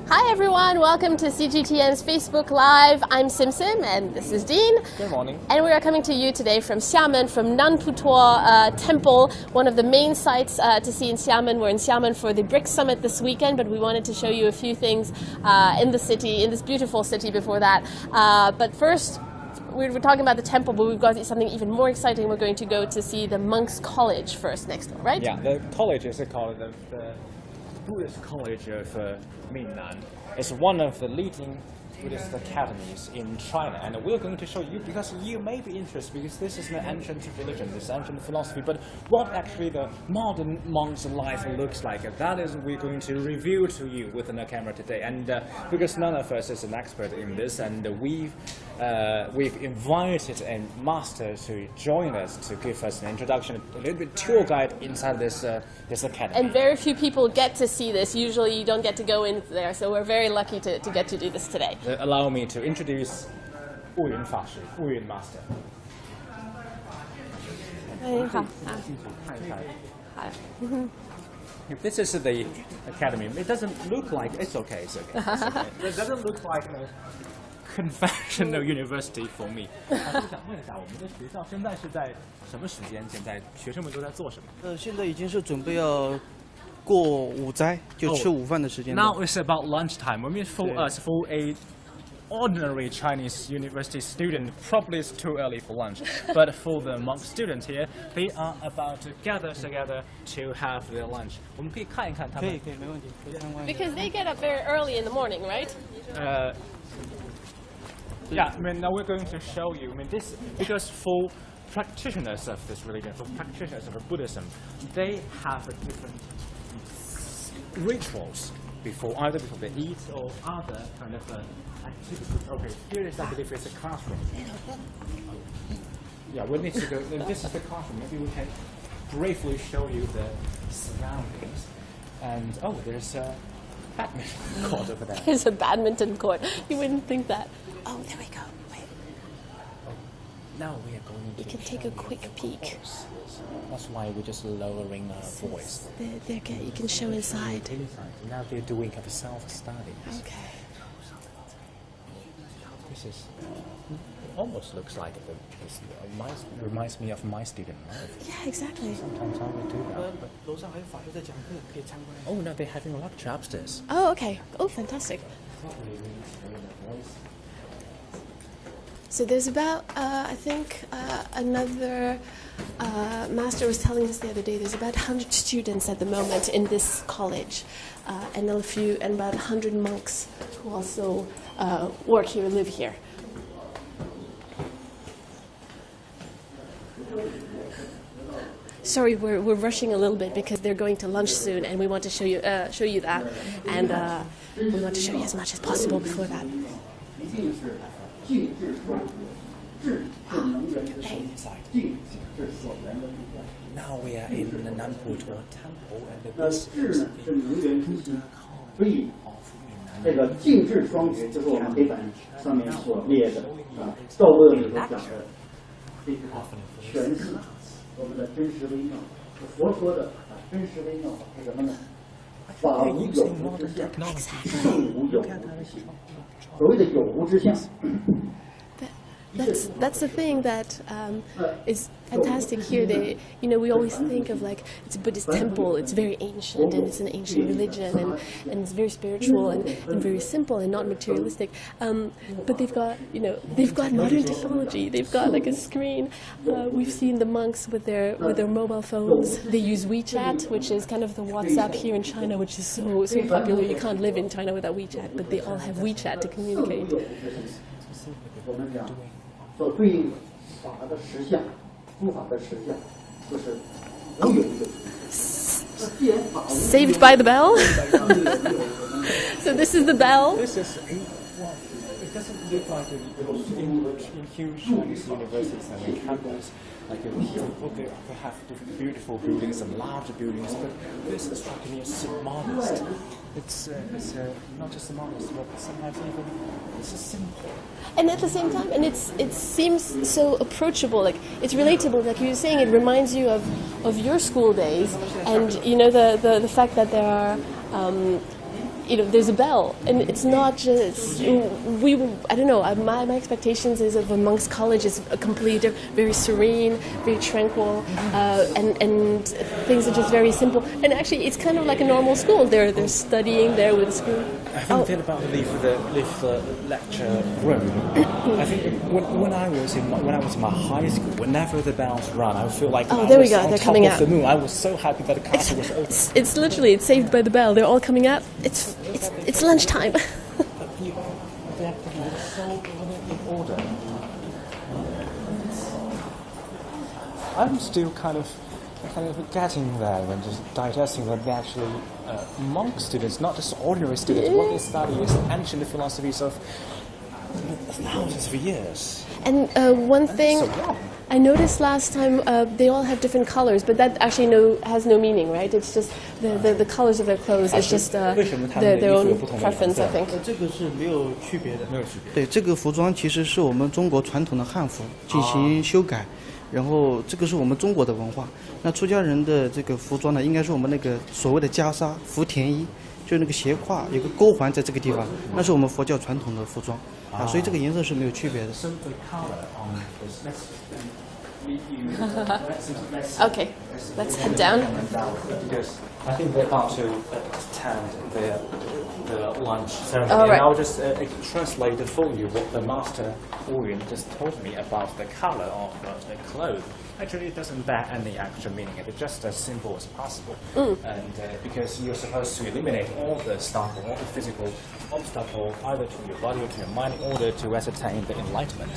Hi everyone, welcome to CGTN's Facebook Live. I'm Sim and this is Dean. Good morning. And we are coming to you today from Xiamen, from Nanputuo Temple, one of the main sites to see in Xiamen. We're in Xiamen for the BRICS Summit this weekend, but we wanted to show you a few things in the city, in this beautiful city before that. But first, we were talking about the temple, but we've got something even more exciting. We're going to go to see the monks' college first next door, right? Yeah, the college is called the Buddhist College of Minnan. It's one of the leading Buddhist academies in China, and we're going to show you because you may be interested because this is an ancient religion, this ancient philosophy, but what actually the modern monk's life looks like. That is we're going to review to you with a camera today, and because none of us is an expert in this, and we've invited a master to join us to give us an introduction, a little bit tour guide inside this academy. And very few people get to see this. Usually you don't get to go in there, so we're very lucky to get to do this today. Allow me to introduce Wu Yun Fashi, Wu Yun Master. If this is the academy, it doesn't look like it's okay. It's okay. It doesn't look like a conventional university for me. 想问一下，我们的学校现在是在什么时间？现在学生们都在做什么？现在已经是准备要过午斋，就吃午饭的时间。Now it's about lunchtime. I mean, for us, for a ordinary Chinese university student, probably it's too early for lunch. But for the monk students here, they are about to gather together to have their lunch. 我们可以看一看他们。可以，没问题，可以参观。Because they get up very early in the morning, right? Yeah, I mean, now we're going to show you. I mean, this because for practitioners of this religion, for practitioners of Buddhism, they have a different rituals either before they eat or other kind of activities. Okay, here is, I believe, it's a classroom. Yeah, we need to go. This is the classroom. Maybe we can briefly show you the surroundings. And there's a badminton court over there. There's a badminton court. You wouldn't think that. Oh, there we go. Wait. Now we are going to. You can take a quick peek. That's why we're just lowering our voice. You can show inside. Now they're doing a self-study. Okay. This is almost looks like reminds me of my student life. Yeah, exactly. Sometimes I would do that. 楼上还有法师在讲课，可以参观。Oh no, they're having a lecture upstairs. Oh, okay. Oh, fantastic. So there's about, I think, another master was telling us the other day. There's about 100 students at the moment in this college, and about 100 monks who also work here, live here. Sorry, we're rushing a little bit because they're going to lunch soon, and we want to show you that, and we want to show you as much as possible before that. Now we are in the Nanputuo Temple, and this is the Buddha 这个净智双觉就是我们黑板上面所列的道论里头讲的这个诠释我们的真实微妙。佛说的真实微妙是什么呢？法无有无之相，性无有无之性。所谓的有无之相。That's the thing that is fantastic here. We always think of like it's a Buddhist temple. It's very ancient and it's an ancient religion and it's very spiritual and very simple and not materialistic. But they've got modern technology. They've got like a screen. We've seen the monks with their mobile phones. They use WeChat, which is kind of the WhatsApp here in China, which is so popular. You can't live in China without WeChat, but they all have WeChat to communicate. 所对应法的实相，诸法的实相，就是无有的。Saved by the bell. So this is the bell. This is it doesn't look like in huge Chinese universities and in campus. Like they have beautiful buildings and large buildings, but this is like so modest. It's not just modest, but sometimes even it's just simple. And at the same time, and it seems so approachable, like it's relatable. Like you were saying, it reminds you of your school days, and the fact that there are there's a bell, and it's not just I don't know. My expectations is of a monk's college is a complete, very serene, very tranquil, and things are just very simple. And actually, it's kind of like a normal school. They're studying there with the school. I think they're about to leave the lecture room. I think when I was in my high school, whenever the bells run, I feel like there we go. On they're top coming of out. The moon. I was so happy that the castle was open. It's literally saved by the bell. They're all coming out. It's lunchtime. They have to be so in order. I'm still kind of getting there and just digesting that they're actually monk students, not just ordinary students. What they study is ancient philosophies of thousands of years. And one thing I noticed last time, they all have different colors, but that actually has no meaning, right? It's just the colors of their clothes. It's just their own preference, I think. 这个是没有区别的。没有区别。对，这个服装其实是我们中国传统的汉服进行修改，然后这个是我们中国的文化。那出家人的这个服装呢，应该是我们那个所谓的袈裟、福田衣，就那个斜挎有个钩环在这个地方，那是我们佛教传统的服装啊，所以这个颜色是没有区别的。Okay, let's head down. Because I think they're about to attend the lunch ceremony. All right. And I'll just translate for you what the master Wu just told me about the color of the clothes. Actually, it doesn't bear any actual meaning. It's just as simple as possible. And because you're supposed to eliminate all the stuff, all the physical obstacle, either to your body or to your mind, in order to ascertain the enlightenment.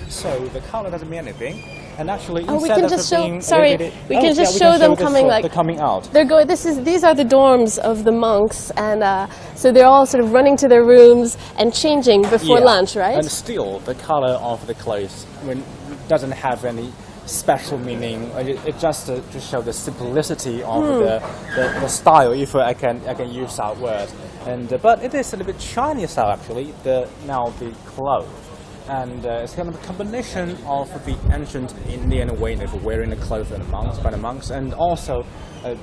So the color doesn't mean anything. And actually, we can just show. Sorry, we can just show them coming they're coming out. They're going. These are the dorms of the monks, and so they're all sort of running to their rooms and changing before lunch, right? And still, the color of the clothes doesn't have any special meaning. It just to show the simplicity of the style, if I can use that word. And but it is a little bit Chinese style actually. The clothes. And it's kind of a combination of the ancient Indian way of wearing the clothes by the monks, and also a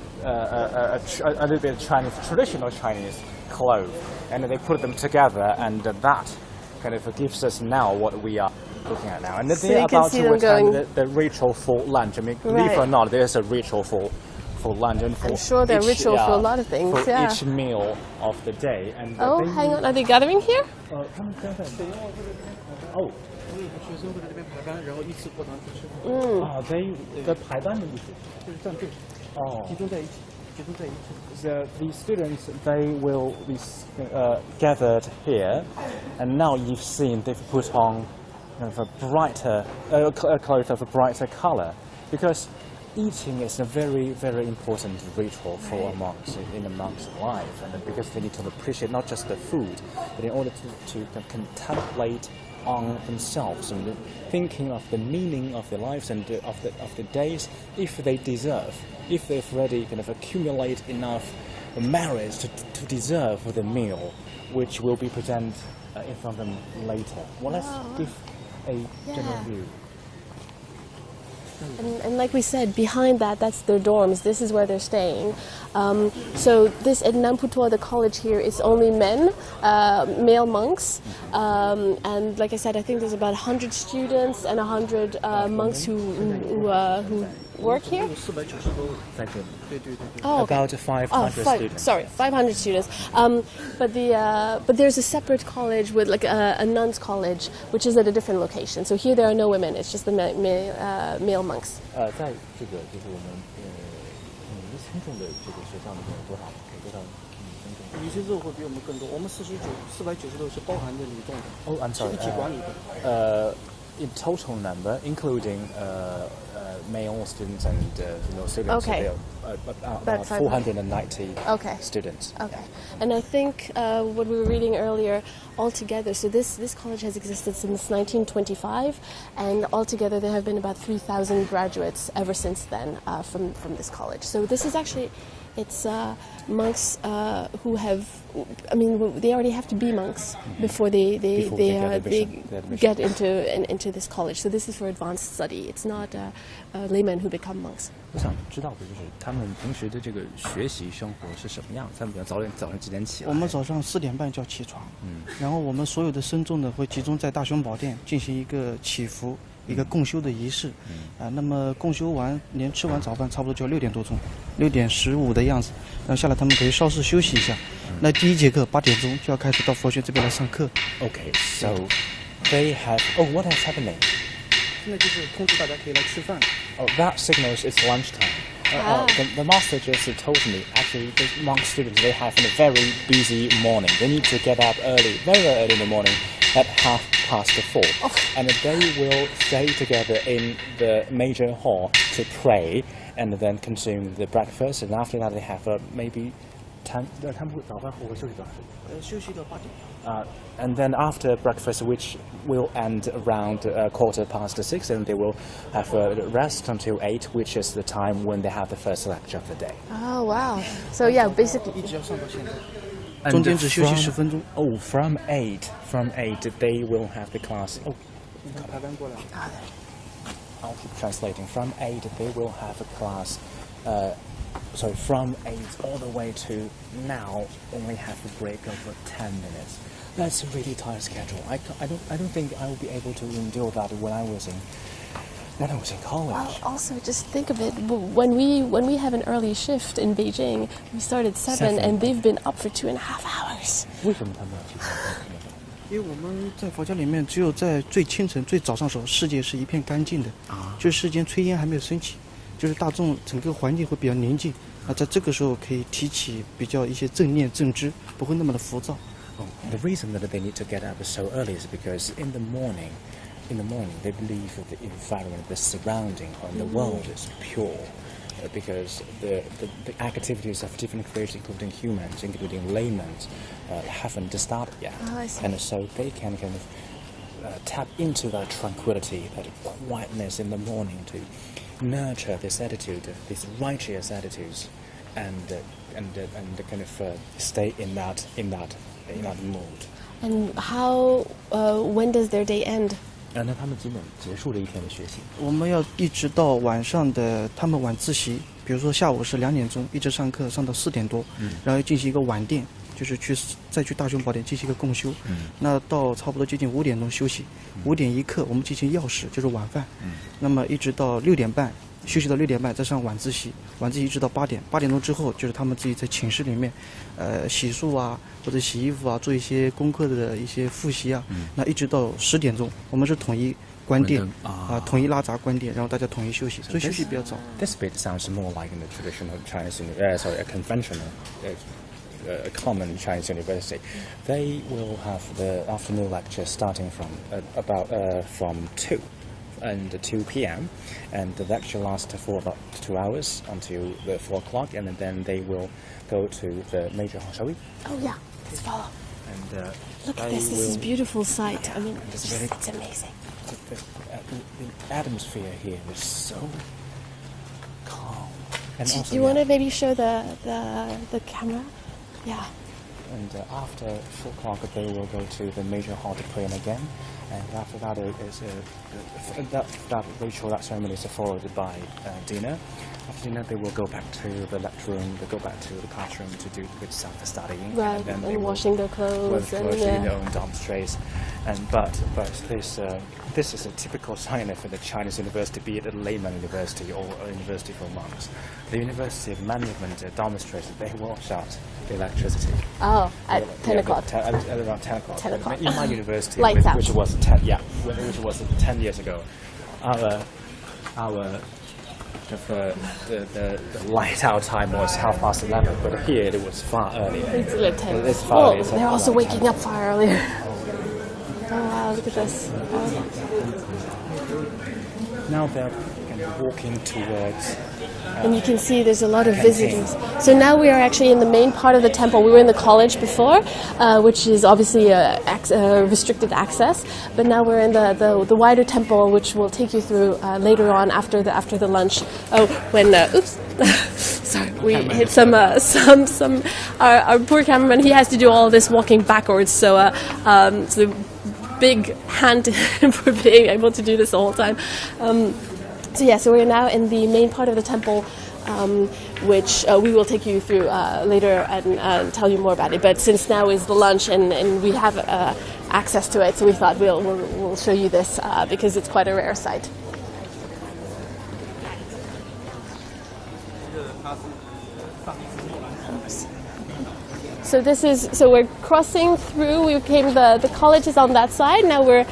little bit of Chinese, traditional Chinese clothes. And they put them together, and that kind of gives us now what we are looking at now. And So they're you can about see to them attend going- the ritual for lunch. I mean, Right. believe it or not, there's a ritual for lunch. And for I'm sure they're ritual for a lot of things, for yeah. each meal of the day. And Oh, hang on. Are they gathering here? 哦，学生会在这边排班，然后依次过堂去吃。在排班的意思就是站队，集中在一起，集中在一起。The students they will be gathered here, and now you've seen they've put on kind of a brighter clothes of a brighter color, because eating is a very, very important ritual for a monk in a monk's life, and because they need to appreciate not just the food, but in order to contemplate on themselves and thinking of the meaning of their lives and of the days, if they deserve, if they've already kind of accumulate enough merits to deserve the meal, which will be presented in front of them later. Well, let's give a general view. And like we said, behind that's their dorms. This is where they're staying. So this at Nanputuo, the college here, is only men, male monks. And like I said, I think there's about 100 students and 100 monks who work here. Thank you. Oh, okay. About 500 students. Sorry, 500 students. But there's a separate college with like a nuns' college, which is at a different location. So here there are no women. It's just the male monks. 在这个就是我们参众的这个学校里面有多少参众？女性肉会比我们更多，我们496是包含着女众的。Oh, I'm sorry. 一起管理的。In total number, including male students and female students, Okay. there are about 490 students. Okay, and I think what we were reading earlier, altogether, so this college has existed since 1925, and altogether there have been about 3,000 graduates ever since then from this college. So this is actually It's monks who have, I mean, they already have to be monks before they get into this college. So this is for advanced study. It's not laymen who become monks. 我想知道的就是他们平时的这个学习生活是什么样？他们比如早上几点起来？我们早上4点半就要起床，然后我们所有的僧众呢会集中在大雄宝殿进行一个祈福、一个共修的仪式。那么共修完，连吃完早饭差不多就要6点多钟，6点15的样子，然后下来他们可以稍事休息一下。那第一节课8点钟就要开始到佛学这边来上课。Okay, so they have. Oh, what is happening? 现在就是通知大家可以来吃饭。Oh, that signals it's lunchtime. The master just told me, actually, the monk students, they have a very busy morning. They need to get up early, very early in the morning, at 4:30. And they will stay together in the major hall to pray and then consume the breakfast. And after that, they have maybe 他们早饭后会休息多少时间？休息到8点。and then after breakfast, which will end around 6:15, and they will have a rest until 8, which is the time when they have the first lecture of the day. Oh wow! So yeah, basically. 一直要上到现在。中间只休息10分钟。Oh, from 8 they will have the class. Oh, 台湾过来。I'll keep translating. From 8 they will have a class. So from 8 all the way to now, only have a break of 10 minutes. That's a really tight schedule. I don't think I will be able to endure that when I was in college. Also, just think of it. When we have an early shift in Beijing, we start at 7, and they've been up for 2.5 hours. 为什么他们要去上课？因为我们在佛教里面，只有在最清晨、最早上时候，世界是一片干净的，就是世间炊烟还没有升起，就是大众整个环境会比较宁静。那在这个时候可以提起比较一些正念正知，不会那么的浮躁。The reason that they need to get up so early is because in the morning they believe that the environment, the surrounding, and the world is pure. Because the activities of different creators, including humans, including laymen, haven't started yet. And so they can kind of tap into that tranquility, that quietness in the morning to nurture this attitude, these righteous attitudes, and kind of stay in that mood. And how? When does their day end? 那他们基本结束了一天的学习。我们要一直到晚上的他们晚自习，比如说下午是2点钟，一直上课上到4点多，然后进行一个晚殿，就是再去大雄宝殿进行一个共修。那到差不多接近5点钟休息，5点一刻我们进行药食，就是晚饭。那么一直到6点半。休息到6点半，再上晚自习，晚自习一直到8点，8点钟之后就是他们自己在寝室里面，洗漱啊，或者洗衣服啊，做一些功课的一些复习啊。那一直到10点钟，我们是统一关店统一拉闸关店，然后大家统一休息，所以休息比较早。This bit sounds more like in the traditional Chinese, a conventional. A common Chinese university. They will have the afternoon lecture starting from from 2. And 2 p.m. and the lecture lasts for about 2 hours until 4 o'clock, and then they will go to the major hall. Shall we? Oh yeah, let's follow. And look at this. This is a beautiful sight. I mean, it's amazing. The atmosphere here is so calm. And do you want to maybe show the camera? Yeah. And after 4 o'clock, they will go to the major hall to pray again. And after that, that ceremony is followed by dinner. After dinner, they will go back to the lecture room. They go back to the classroom to do with self-studying. Right, and washing their clothes. Washing their own dormitories. But this is a typical sign of the Chinese university, be it a layman university or a university for monks. The university management dormitories, they will shut the electricity. Oh, at 10 o'clock. At around 10 o'clock. 10 o'clock. In my university, Lights out. which was 10 years ago, our the light out time was 11:30, but here it was far earlier. It's like 10. It's far earlier. They're also waking up far earlier. Oh wow, look at this. Now they're walking towards. And you can see there's a lot of visitors. So now we are actually in the main part of the temple. We were in the college before, which is obviously restricted access. But now we're in the wider temple, which we'll take you through later on after the lunch. Oh, when oops, sorry. we hit some our poor cameraman. He has to do all this walking backwards. So so big hand for being able to do this the whole time. So yeah, so we're now in the main part of the temple, which we will take you through later and tell you more about it. But since now is the lunch and we have access to it, so we thought we'll show you this because it's quite a rare sight. So we're crossing through. We came. The college is on that side. Now we're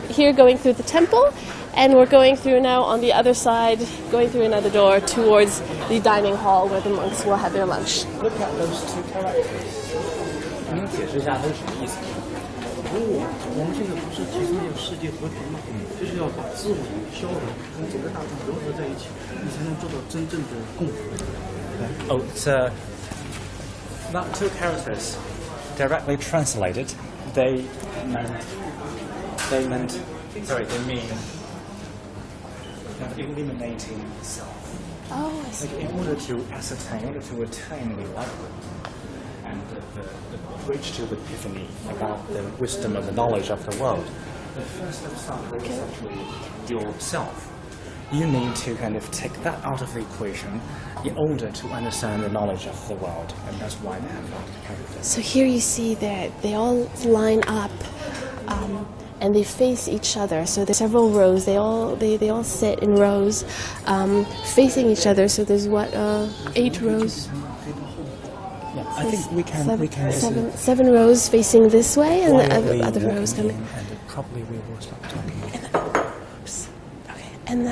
here going through the temple, and we're going through now on the other side, going through another door towards the dining hall where the monks will have their lunch. Look at those two characters. 能解释一下它是什么意思？我们现在不是提倡要世界和平吗？就是要把自我消融跟整个大众融合在一起，你才能做到真正的共和。Oh, it's not two characters. Directly translated, they mean eliminating self. Oh, I see. Like in order to ascertain, in order to attain the enlightenment and the reach to the epiphany about the wisdom and the knowledge of the world, the first step is actually yourself. You need to kind of take that out of the equation in order to understand the knowledge of the world, and that's why they have that character. So here you see that they all line up, and they face each other. So there's several rows. They all sit in rows, facing each other. So there's 8 rows. Yeah, I think we can seven rows facing this way, and the other rows coming. And probably we will stop talking. And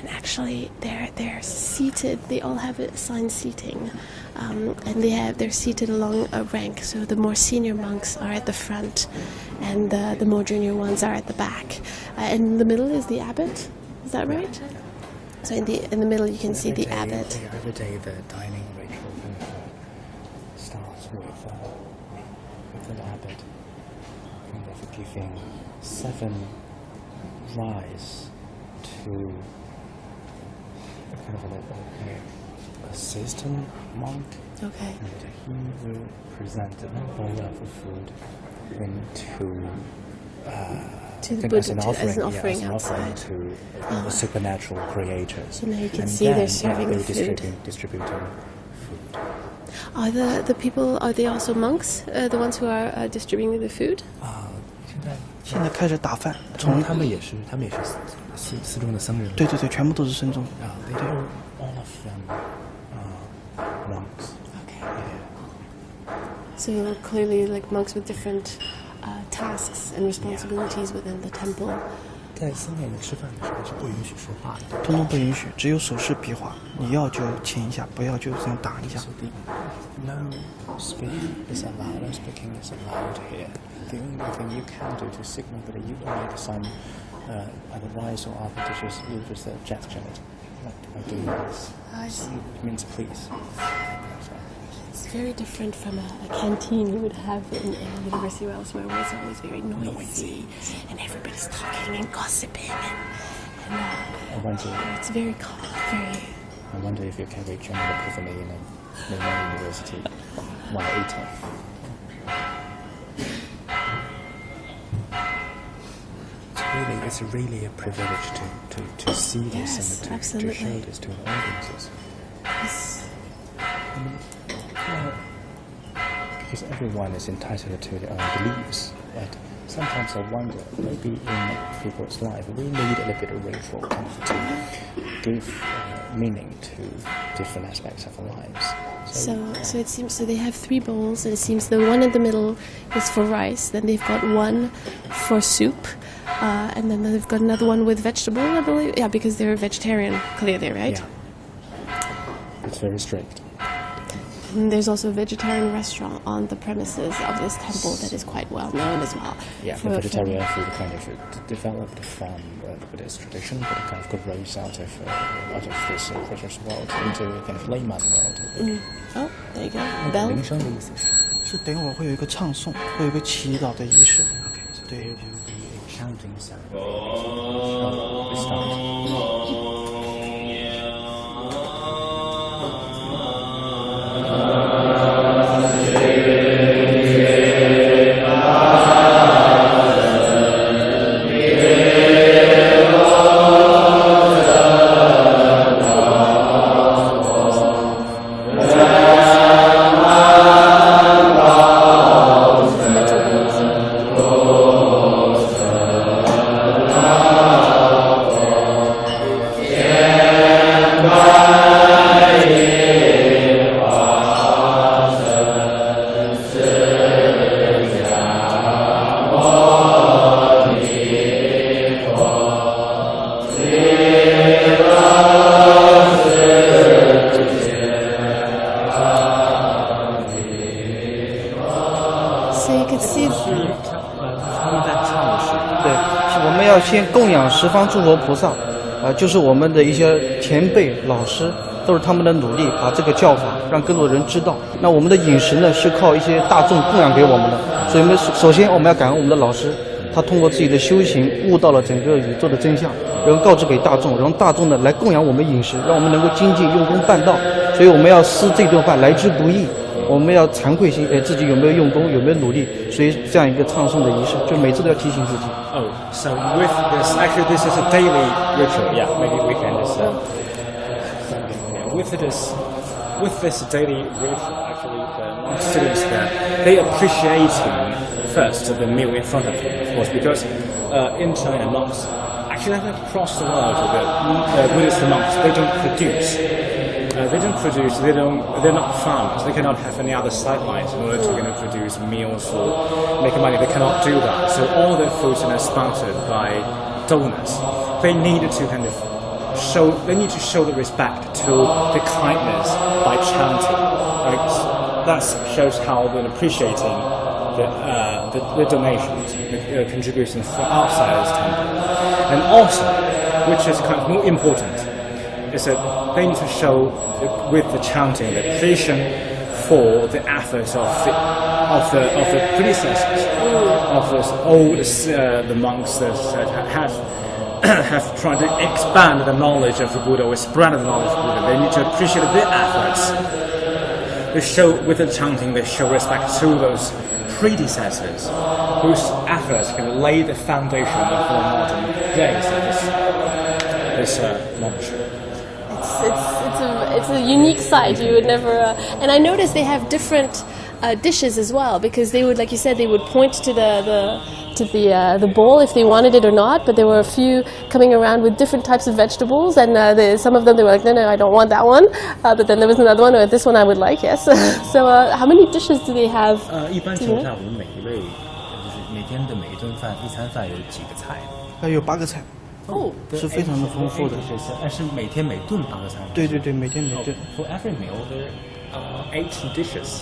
actually, they're seated. They all have assigned seating, and they're seated along a rank. So the more senior monks are at the front, and the more junior ones are at the back. In the middle is the abbot. Is that right? So in the middle, you can see the abbot. Every day, the dining ritual starts with an abbot, and they're giving 7 rice to kind of an assistant monk. Okay. And he will present a bowl of food to the Buddha as an offering as an outside. offering to the supernatural creators. So now you can and see then, they're serving the food. Distributing food. Are the people? Are they also monks? The ones who are distributing the food? 现在开始打饭，他们也是寺中的僧人。对，全部都是僧众。They are all of them monks. Okay. So clearly, like monks with different tasks and responsibilities within the temple. 在寺庙里吃饭的时候是不允许说话的，通通不允许，只有手势比划。你要就亲一下，不要就这样打一下。So no speaking is allowed. No speaking is allowed here. The only thing you can do to signal that you will make some either rice or other dishes, you just gesture it, like doing this. I see. It means please. It's very different from a canteen you would have in a university or elsewhere, where it's always very noisy and everybody's talking and gossiping, and I wonder, it's very calm, very. I wonder if you can reach an epiphany in a university while eating. It's really a privilege to see this and to show this to audiences. Yes. Because everyone is entitled to their own beliefs, but sometimes I wonder, maybe in people's life, we need a little bit of ritual kind of to give meaning to different aspects of our lives. So it seems, so they have 3 bowls, and it seems the one in the middle is for rice, then they've got one for soup, and then they've got another one with vegetable, I believe. Yeah, because they're vegetarian, clearly, right? Yeah. It's very strict. And there's also a vegetarian restaurant on the premises of this temple that is quite well known as well. Yeah, the vegetarian food kind of developed from the Buddhist tradition, but it kind of grows out of this religious world into a kind of layman world. Oh, there you go. Bell. 铃声的意思是等会儿会有一个唱诵，会有一个祈祷的仪式。对。There will be a chanting ceremony. We start. 要先供养十方诸佛菩萨，就是我们的一些前辈老师，都是他们的努力，把这个教法让更多人知道。那我们的饮食呢，是靠一些大众供养给我们的，所以我们首先我们要感恩我们的老师，他通过自己的修行悟到了整个宇宙的真相，然后告知给大众，让大众呢来供养我们饮食，让我们能够精进用功办道。所以我们要思这顿饭来之不易，我们要惭愧心，自己有没有用功，有没有努力。所以这样一个唱诵的仪式，就每次都要提醒自己。Oh, so with this, actually this is a daily ritual. Yeah, maybe we can just. With this daily ritual, actually, the students there, they appreciating first the meal in front of them, of course, because in China, monks actually across the world, the Buddhist monks they don't produce. They're not farmers. They cannot have any other sidelines in order to produce meals or make money. They cannot do that. So all their foods are sponsored by donors. They need to show the respect to the kindness by chanting. That shows how they're appreciating the donations, the contributions from outside the temple. And also, which is kind of more important, is that they need to show with the chanting the appreciation for the efforts of the predecessors, of the monks that have tried to expand the knowledge of the Buddha or spread the knowledge of the Buddha. They need to appreciate their efforts. They show with the chanting, they show respect to those predecessors whose efforts can lay the foundation of the modern days of this monastery. It's a unique sight. You would never, and I noticed they have different dishes as well, because they would, like you said, they would point to the bowl if they wanted it or not. But there were a few coming around with different types of vegetables, and some of them they were like, no, I don't want that one. But then there was another one, or this one I would like, yes. So how many dishes do they have? 一般情况下，我们每一位就是每天的每一顿饭，一餐饭有几个菜？有8个菜。哦，是非常的丰富的。但是每天每顿8个菜。对对对，每天每顿。For every meal there are 8 dishes.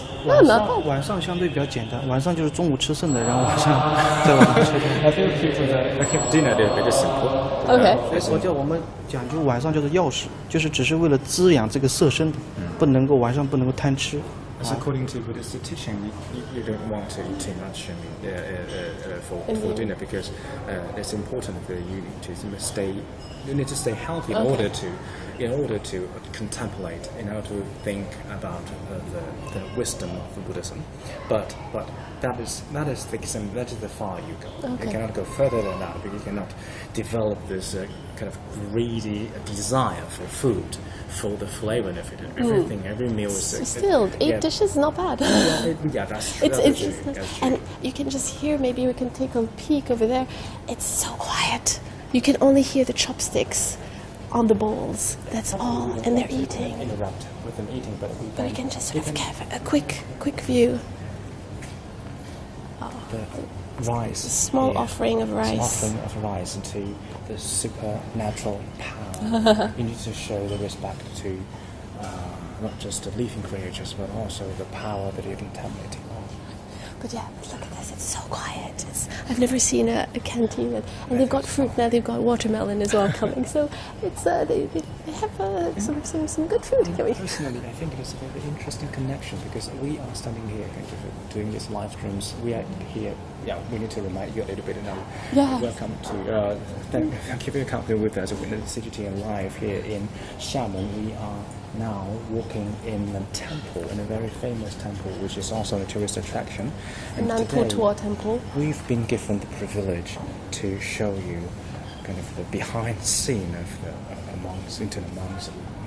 晚上相对比较简单，晚上就是中午吃剩的，然后晚上再晚上吃。I think people that dinner is very simple. Okay. 我们讲究晚上就是药食，就是只是为了滋养这个色身的，晚上不能够贪吃。As according to Buddhist teaching, you don't want to eat too much for dinner, because it's important that you need to stay healthy in order to contemplate, in order to think about the wisdom of Buddhism. But that is the far you go. Okay. You cannot go further than that, because you cannot develop this kind of greedy desire for food, for the flavor of it. Everything, every meal is still 8 dishes is not bad. Yeah, that's true. And you can just hear. Maybe we can take a peek over there. It's so quiet. You can only hear the chopsticks on the bowls. That's all, and they're eating. Interrupt with them eating, but we can just sort of have a quick view. The rice. A small offering of rice. Offering of rice into the supernatural power. You need to show the respect to not just the living creatures, but also the power that you're contemplating on. But yeah, look at this, it's so quiet. I've never seen a canteen and they've got fruit now, they've got watermelon as well coming. So it's they have some good food. Personally, I think it is a very interesting connection, because we are standing here doing these live streams. We are here. Yeah, we need to remind you a little bit now. Yeah. Welcome to thank you for your company with us with the CGTN live here in Xiamen. We are now walking in a temple, in a very famous temple, which is also a tourist attraction. And Nanputuo Temple. We've been given the privilege to show you kind of the behind scene of the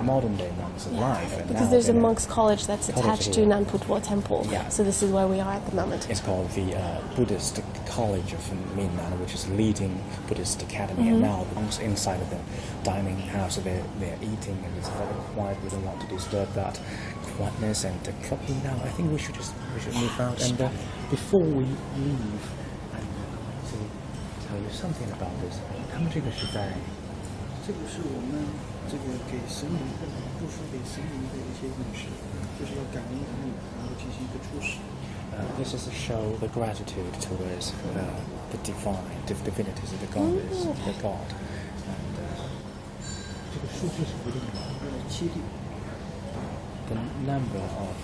modern day monks' life. And because there's a monks' college that's attached to Nanputuo Temple. Yeah. So this is where we are at the moment. It's called the Buddhist College of Minnan, which is a leading Buddhist academy. And now the monks inside of the dining house, they're eating, and it's very quiet. We don't want to disturb that quietness. And probably now, I think we should move out. And before we leave, I want to tell you something about this. 这个是我们给神明布施给神明的一些饮食，就是要感恩他们，然后进行一个出使。this is to show the gratitude towards the divine, the divinities of the goddess, the god. And the number of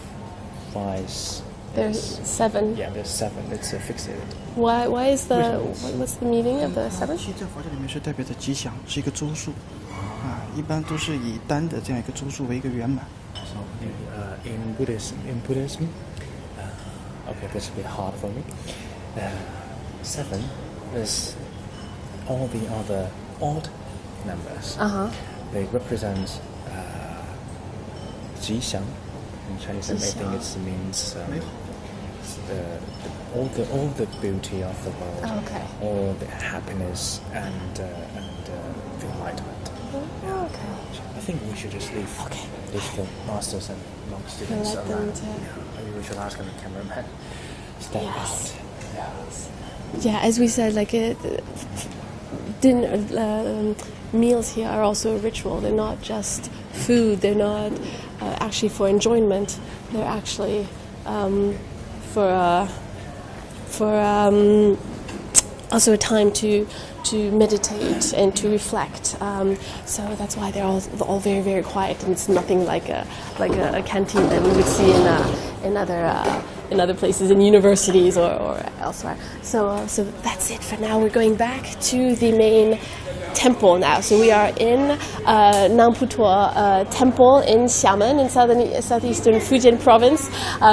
vice. There's 7. Yeah, there's 7. It's fixed. Why is what's the meaning of the 7? 7在佛教里面是代表着吉祥，是一个周数，一般都是以单的这样一个周数为一个圆满。So in Buddhism, okay, this will be hard for me. 7 is all the other odd numbers. They represent 吉祥. In Chinese, I think it means all the beauty of the world, all the happiness and the enlightenment. Okay. I think we should just leave the masters and non-students around. Maybe we should ask the cameraman step out. Yeah, as we said, like dinner meals here are also a ritual. They're not just food. They're not actually for enjoyment. They're actually for also a time to meditate and to reflect. So that's why they're all very, very quiet, and it's nothing like a canteen that we would see in other places, in universities or elsewhere. So that's it for now. We're going back to the main temple now. So we are in Nanputuo Temple in Xiamen in southeastern Fujian province.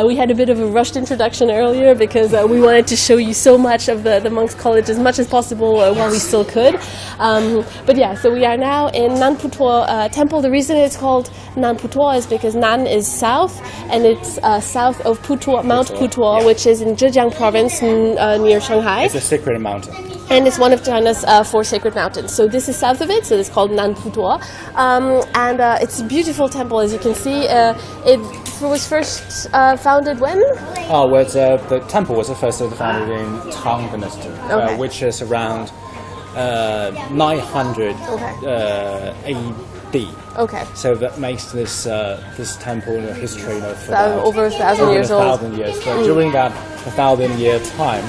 We had a bit of a rushed introduction earlier because we wanted to show you so much of the monks' college as much as possible while we still could. But yeah, so we are now in Nanputuo Temple. The reason it's called Nanputuo is because Nan is south, and it's south of Mount Putuo, which is in Zhejiang province near Shanghai. It's a sacred mountain. And it's one of China's 4 sacred mountains. So this is south of it, so it's called Nanputuo. And it's a beautiful temple, as you can see. It was first founded when? The temple was first founded in Tang Dynasty, which is around 900 AD. Okay. So that makes this temple in a history of over 1,000 years old. 1,000 years. So during that 1,000-year time,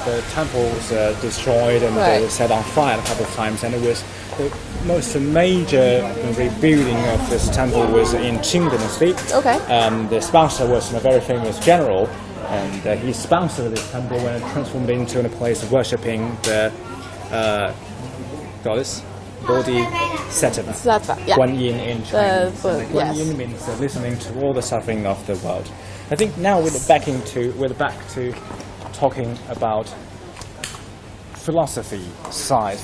the temple was destroyed and set on fire a couple of times, and it was the most major rebuilding of this temple was in Qing Dynasty. Okay. The sponsor was a very famous general, and he sponsored this temple when it transformed into a place of worshipping the goddess Bodhisattva. Guan Yin in Chinese. Guan Yin means listening to all the suffering of the world. I think now we're back to talking about philosophical side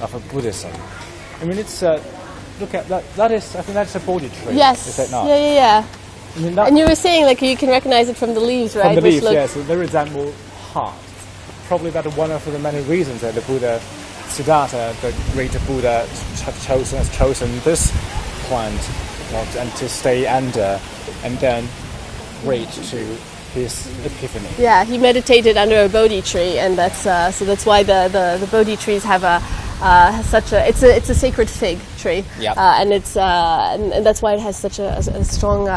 of Buddhism. I mean, it's look at that. I think that's a Bodhi tree. Yes. Is that not? Yeah. I mean, and you were saying like you can recognize it from the leaves, right? From the leaves, yes. They resemble heart. Probably that's one of the many reasons that the Buddha Siddhartha, the great Buddha, has chosen this plant and to stay under, and then wait to his epiphany. Yeah, he meditated under a Bodhi tree, and that's why the Bodhi trees have it's a sacred fig tree. And that's why it has such a strong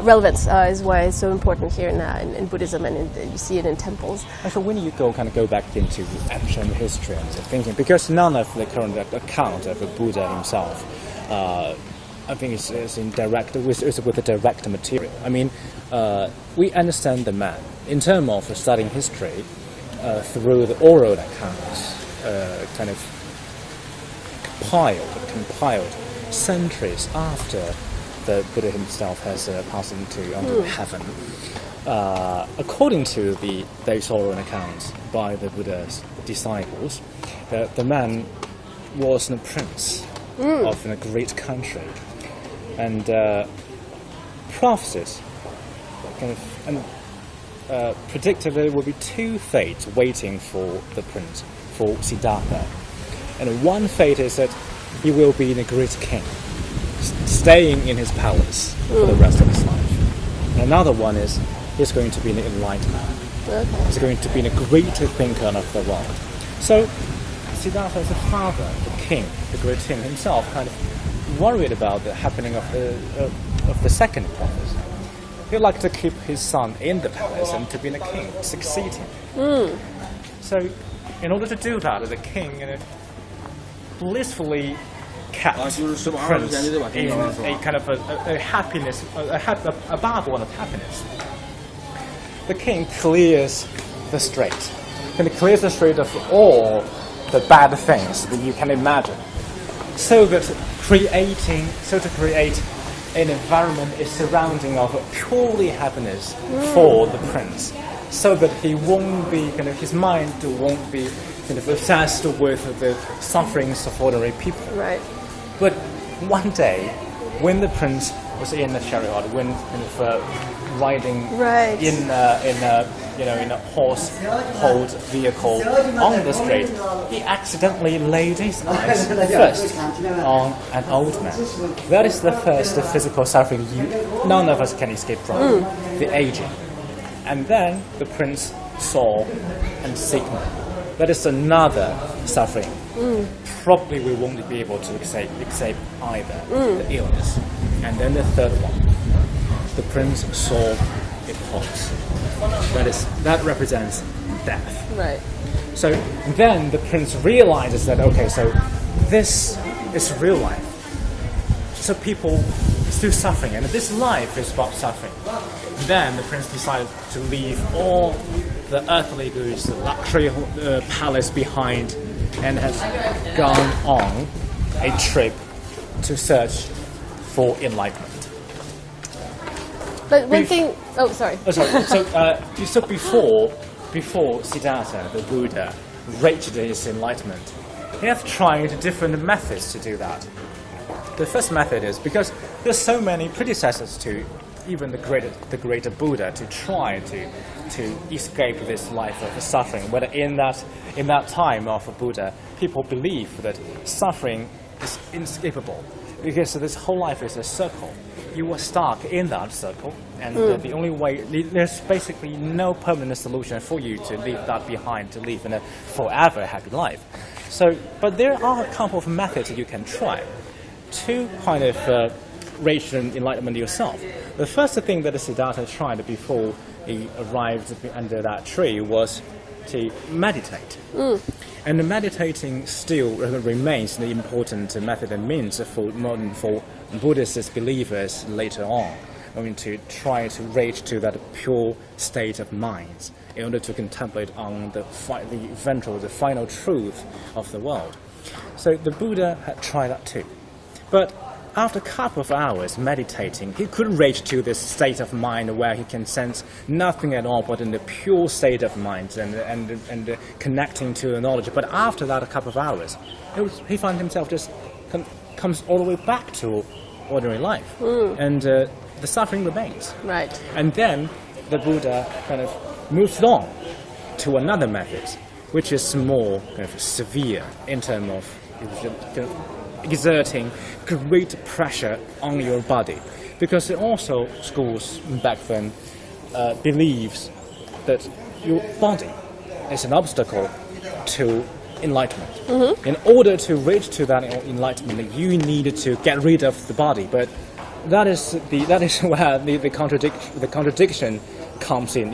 relevance. Is why it's so important here in Buddhism, and you see it in temples. Actually, when you go back into ancient history and thinking, because none of the current account of the Buddha himself, I think it's in direct with the direct material. I mean, we understand the man in terms of studying history through the oral accounts, kind of compiled centuries after the Buddha himself has passed onto heaven. According to those oral accounts by the Buddha's disciples, the man was a prince of a great country, and prophesied predicted there will be 2 fates waiting for the prince, for Siddhartha. And one fate is that he will be a great king, staying in his palace for the rest of his life. And another one is he's going to be an enlightened man. He's going to be a great thinker of the world. So Siddhartha as a father, the king, the great king himself, kind of worried about the happening of the second prophecy. he liked to keep his son in the palace and to be the king, succeed him. So, in order to do that, the king blissfully kept the prince in a kind of a happiness, a bubble of happiness. The king clears the street, and he clears the street of all the bad things that you can imagine, so to create an environment, a surrounding of purely happiness for the prince, so that he won't be his mind won't be obsessed with the sufferings of ordinary people. Right. But one day, when the prince was in a chariot, when riding in a horse-pulled vehicle on the street, he accidentally laid his eyes first on an old man. That is the first physical suffering none of us can escape from, the aging. And then the prince saw and sickness. That is another suffering. Probably we won't be able to escape either, the illness. And then the third one, the prince saw a corpse. That represents death. Right. So then the prince realizes that, okay, so this is real life. So people still suffering, and this life is about suffering. Then the prince decided to leave all the earthly goods, the luxury palace behind, and has gone on a trip to search for enlightenment. But one thing... Oh, sorry. Oh, sorry. So before Siddhartha, the Buddha, reached his enlightenment, he has tried different methods to do that. The first method is because there's so many predecessors to even the greater Buddha to try to escape this life of suffering. Whether in that time of a Buddha, people believe that suffering is inescapable because this whole life is a circle. You were stuck in that circle, and the only way, there's basically no permanent solution for you to leave that behind, to live in a forever happy life. So, but there are a couple of methods that you can try to kind of reach enlightenment yourself. The first thing that Siddhartha tried before he arrived under that tree was to meditate. And meditating still remains the important method and means for Buddhist believers later on. To try to reach to that pure state of mind in order to contemplate on the final truth of the world. So the Buddha had tried that too. But after a couple of hours meditating, he could reach to this state of mind where he can sense nothing at all but in the pure state of mind and connecting to the knowledge. But after that, a couple of hours, he found himself just comes all the way back to ordinary life, and the suffering remains. Right. And then the Buddha kind of moves on to another method, which is more kind of severe in terms of exerting great pressure on your body, because also schools back then believes that your body is an obstacle to enlightenment. In order to reach to that enlightenment, you need to get rid of the body. But that is where the contradiction comes in.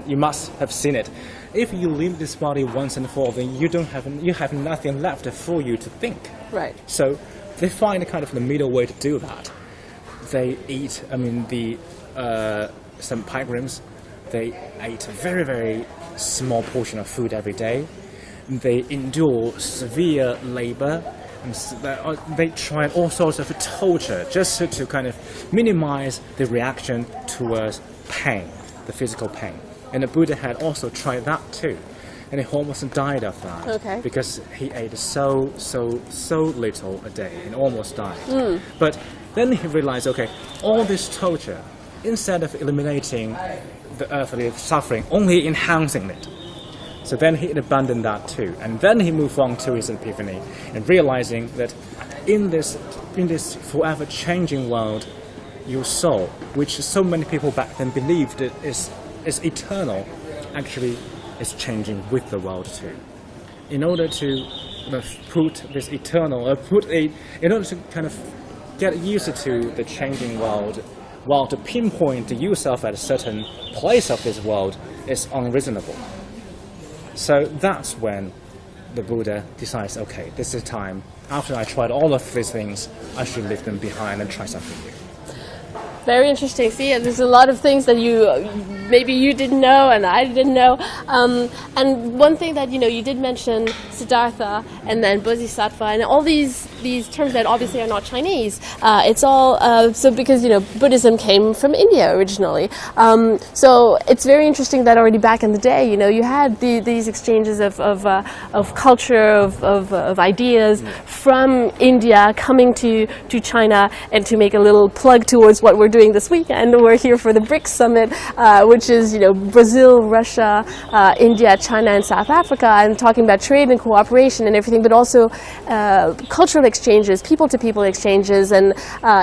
You must have seen it. If you leave this body once and for all, then you have nothing left for you to think. Right. So they find a kind of the middle way to do that. They eat. Some pilgrims, they ate a very, very small portion of food every day. They endure severe labor. And they try all sorts of torture just to kind of minimize the reaction towards pain, the physical pain. And the Buddha had also tried that too, and he almost died of that because he ate so little a day and almost died. But then he realized, okay, all this torture, instead of eliminating the earthly suffering, only enhancing it. So then he abandoned that too, and then he moved on to his epiphany, and realizing that in this forever changing world, your soul, which so many people back then believed is eternal, actually is changing with the world too. In order to put this eternal, in order to kind of get used to the changing world, while to pinpoint yourself at a certain place of this world is unreasonable. So that's when the Buddha decides, okay, this is time. After I tried all of these things, I should leave them behind and try something new. Very interesting. See, there's a lot of things that maybe you didn't know and I didn't know. And one thing that you did mention Siddhartha and then Bodhisattva and all these terms that obviously are not Chinese. It's all so because Buddhism came from India originally. So it's very interesting that already back in the day, you had these exchanges of culture, of ideas from India coming to China. And to make a little plug towards what we're doing this weekend, we're here for the BRICS Summit, which is Brazil, Russia, India, China, and South Africa, and talking about trade and cooperation and everything, but also cultural exchanges, people-to-people exchanges, and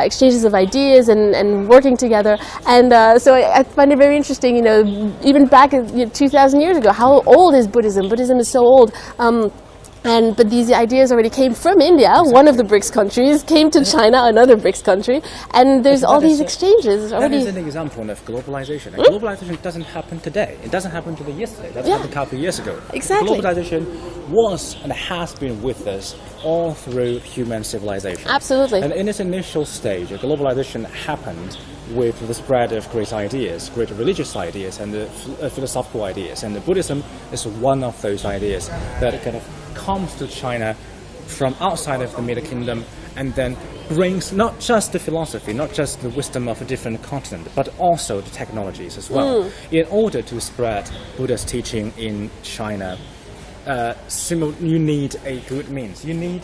exchanges of ideas and working together. And so I find it very interesting, even back 2,000 years ago, how old is Buddhism? Buddhism is so old. But these ideas already came from India, exactly. One of the BRICS countries, came to China, another BRICS country, and there's all these exchanges already. That is an example of globalization. And globalization doesn't happen today. It doesn't happen today yesterday. That happened a couple of years ago. Exactly. Globalization was and has been with us all through human civilization. Absolutely. And in its initial stage, globalization happened with the spread of great ideas, great religious ideas, and philosophical ideas. And Buddhism is one of those ideas that kind of comes to China from outside of the Middle Kingdom and then brings not just the philosophy, not just the wisdom of a different continent, but also the technologies as well. In order to spread Buddha's teaching in China, you need a good means. You need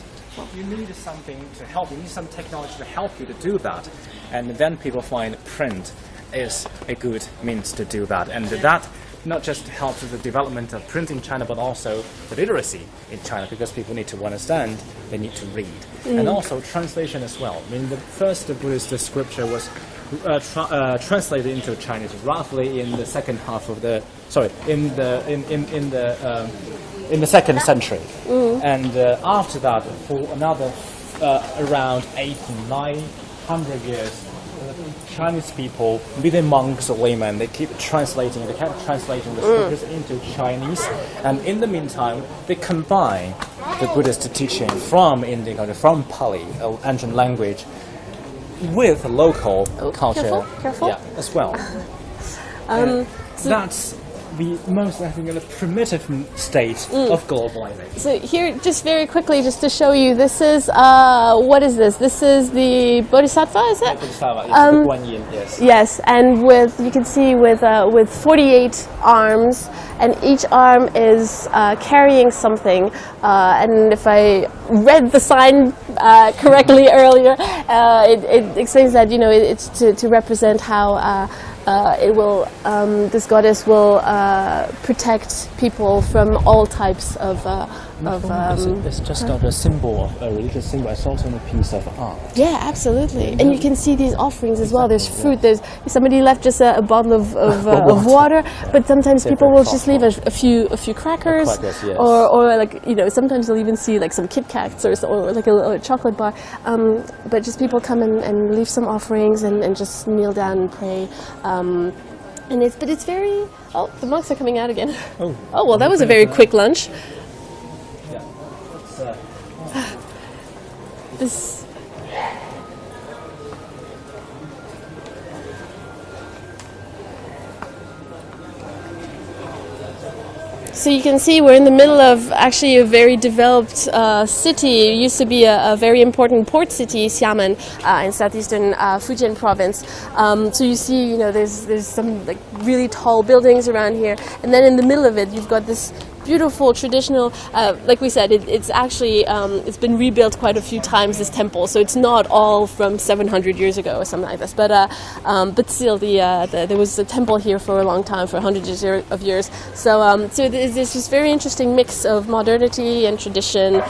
something to help. You need some technology to help you to do that. And then people find print is a good means to do that. And that not just helps with the development of print in China, but also the literacy in China, because people need to understand, they need to read. And also translation as well. I mean, the first Buddhist scripture was translated into Chinese roughly in the second half of the, in the second century. And after that, for another around 800-900 years, Chinese people, be they monks or laymen, they kept translating the scriptures into Chinese, and in the meantime, they combine the Buddhist teaching from Indian culture, from Pali, an ancient language, with local culture, Careful. Yeah, as well. That's the most, I think, primitive state of globalization. So here, just very quickly, just to show you, this is, what is this? This is the Bodhisattva, is it? Bodhisattva, yes, the Guan Yin, yes. Yes, and you can see with 48 arms, and each arm is carrying something. And if I read the sign correctly earlier, it explains that, it's to represent how this goddess will protect people from all types of it's just not a symbol of a religious symbol, it's also a piece of art. Yeah, absolutely. And you can see these offerings as well. There's fruit. There's somebody left just a bottle of water, but sometimes people will just leave a few crackers, yes. or sometimes you'll even see like some Kit Kats or like a chocolate bar. But just people come and leave some offerings and just kneel down and pray. And it's very. Oh, the monks are coming out again. Oh, well, that was a very quick lunch. This. So you can see we're in the middle of actually a very developed city. It used to be a very important port city, Xiamen, in southeastern Fujian province. So you see, there's some like really tall buildings around here, and then in the middle of it, you've got this beautiful traditional, like we said, it's actually it's been rebuilt quite a few times, this temple, so it's not all from 700 years ago or something like this, but still there was a temple here for a long time, for hundreds of years, so there's this very interesting mix of modernity and tradition.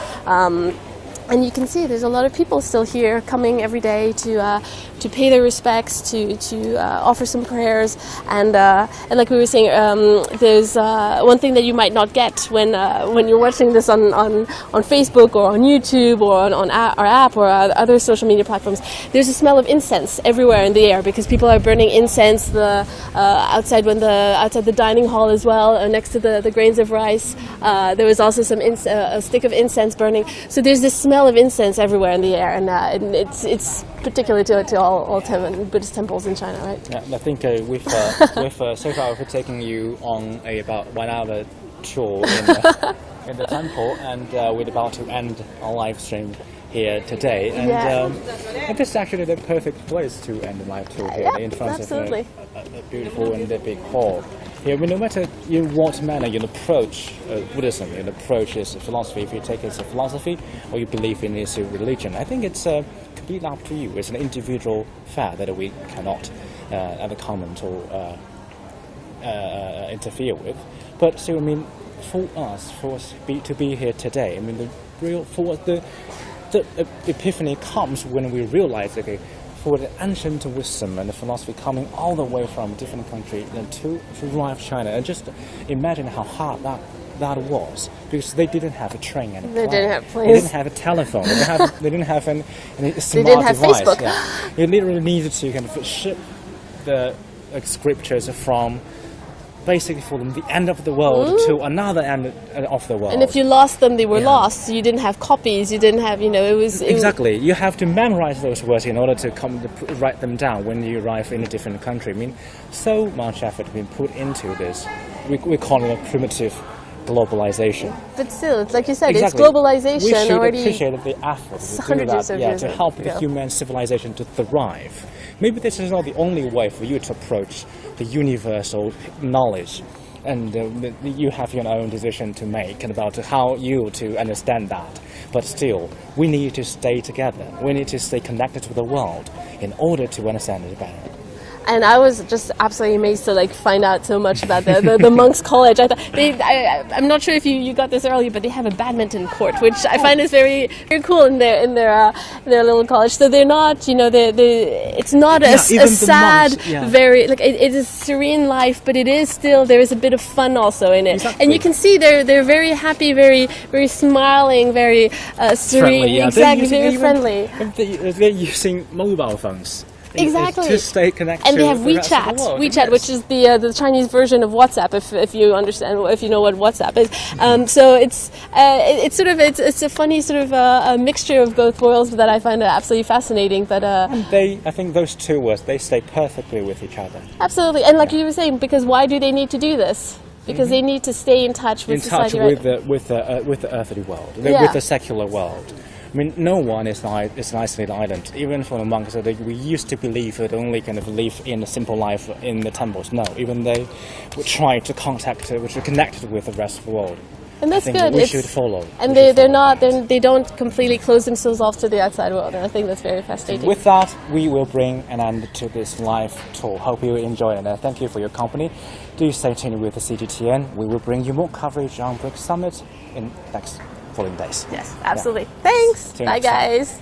And you can see there's a lot of people still here coming every day to pay their respects, to offer some prayers, and like we were saying, there's one thing that you might not get when you're watching this on Facebook or on YouTube or on our app or other social media platforms. There's a smell of incense everywhere in the air because people are burning incense outside the dining hall as well, next to the grains of rice. There was also a stick of incense burning. So there's this smell of incense everywhere in the air, and it's particular to all Buddhist temples in China, right? Yeah, I think we've so far we're taking you on about 1 hour tour in the temple, and we're about to end our live stream here today, and this is actually the perfect place to end the live tour here in front of a beautiful and a big hall. Here, I mean, no matter in what manner you approach Buddhism, you approach its philosophy, if you take it as a philosophy or you believe in it as a religion, I think it's completely up to you. It's an individual fact that we cannot ever comment or interfere with. But still, I mean, for us to be here today, I mean, the epiphany comes when we realize, okay, for the ancient wisdom and the philosophy coming all the way from different countries to arrive China, and just imagine how hard that was, because they didn't have a train and they didn't have planes. They didn't have a telephone. They didn't have any smart they didn't have device. Facebook. Yeah. You literally needed to kind of ship the scriptures from basically from the end of the world to another end of the world. And if you lost them, they were lost. You didn't have copies. You didn't have, Exactly. You have to memorize those words in order to write them down when you arrive in a different country. I mean, so much effort has been put into this. We call it a primitive globalization. But still, it's like you said, exactly. It's globalization. We should already appreciate the effort to do that, to help the human civilization to thrive. Maybe this is not the only way for you to approach the universal knowledge, and you have your own decision to make about how you to understand that. But still, we need to stay together. We need to stay connected to the world in order to understand it better. And I was just absolutely amazed to find out so much about the monks' college. I thought I'm not sure if you got this early, but they have a badminton court, which I find is very very cool in their little college. So they're not, it's not a sad, very it is serene life, but it is still, there is a bit of fun also in it. Exactly. And you can see they're very happy, very very smiling, very serene. Friendly, yeah. Exactly, very friendly. They're using mobile phones. Exactly. To stay connected. And they have WeChat, which is the Chinese version of WhatsApp, if you understand, if you know what WhatsApp is. So it's a funny sort of a mixture of both worlds that I find absolutely fascinating. But I think those two worlds, they stay perfectly with each other. Absolutely, and like you were saying, because why do they need to do this? Because they need to stay in touch with society, with the earthly world, with the secular world. I mean, no one is an isolated island. Even for the monks, we used to believe that only kind of live in a simple life in the temples. No, even they would try to connect with the rest of the world. And that's good. We should follow. And they don't completely close themselves off to the outside world. And I think that's very fascinating. With that, we will bring an end to this live tour. Hope you enjoy it. And thank you for your company. Do stay tuned with the CGTN. We will bring you more coverage on BRICS Summit in next following days. Yes, absolutely. Thanks. Bye, guys.